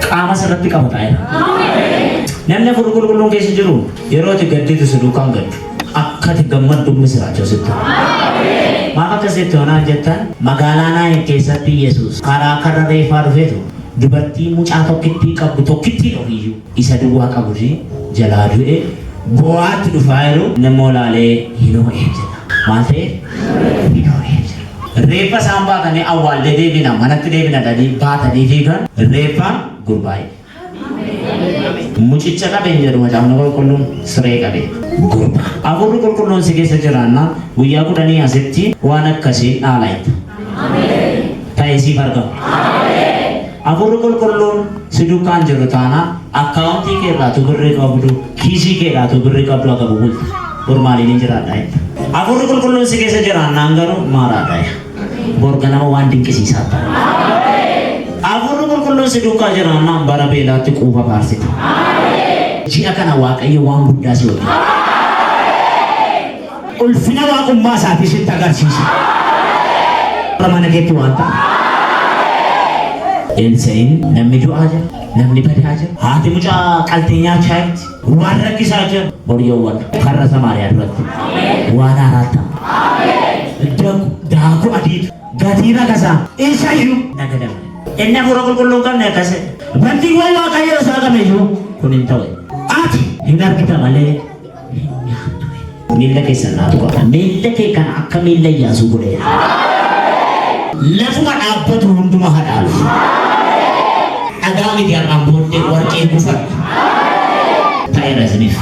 Qaama sirratti qabataayi. Namni gurgurun keessa jiru yeroo itti gaddiitu si duukaan gaddu akka itti gammaddu misiraachoo sitti. Maaf akkasitti hoonaa jettan magaalaa Naayil keessatti Yesuus karaa karra reeffaa dhufeetu dubartii mucaa tokkittii qabdu tokkittii ofiiyyuu isa duwwaa qabuti jalaa du'e bu'aatti dhufaa jiru nammoo laalee hinoo'ee jedha. Maal ta'e? Hinoo'ee jira. Reeffa isaan baatanii awwaallee deebina manatti deebina dhadhii baatanii fiigan reeffa gurbaa'e. Mucicha qabeen jedhu macaafni qulqulluun siree qabe gurba. Afurri qulqulluun si keessa jiraanna guyyaa 10 asitti waan akkasii dhaalaayita. Ta'ee siif argamu. Afurri qulqulluun si duukaan jiru taana akkaawuntii keerraatu birrii qabdu kiisii keerraatu birrii qabdu akka bubulta. Bormaaliin hin jiraadha. Afurri qulqulluun si keessa jiraannaan garuu maaraadha. Borga nama waan dinqisiisaa ta'a. Afurri qulqulluun si duukaa jiraannaan bara beelaatti quufa baarsita. Ji'a kana Waaqayyo waan guddaa si hojjeta. Ulfina waaqummaa isaatii sitti agarsiisa. Mana keetti waan ta'a. Eelsa'in namni du'aa jira, namni badaa jira. Haati mucaa qaltee nyaachaa jirti. Waan rakkisaa jira. Boriyyoowwan karra Samaariyaa duratti waan haaraa ta'a. Daakuu adiitu gatii rakasaa eessayyuu nagadama. Inni afura qulqulluun qabne akkasii. Bantiiwwan Waaqayyoo isaa qabeeyyuu kun hin ta'u. Ati hin argita malee hin nyaattu. Miilla keessan naatu qaba. Miilla kee kana akka miilla Iyyaasuu godhee. Lafuma dhaabbatu hunduma hadhaalu. Dhagaa miti har'aan booddee warqee gufadhu. Ta'eera isiniif.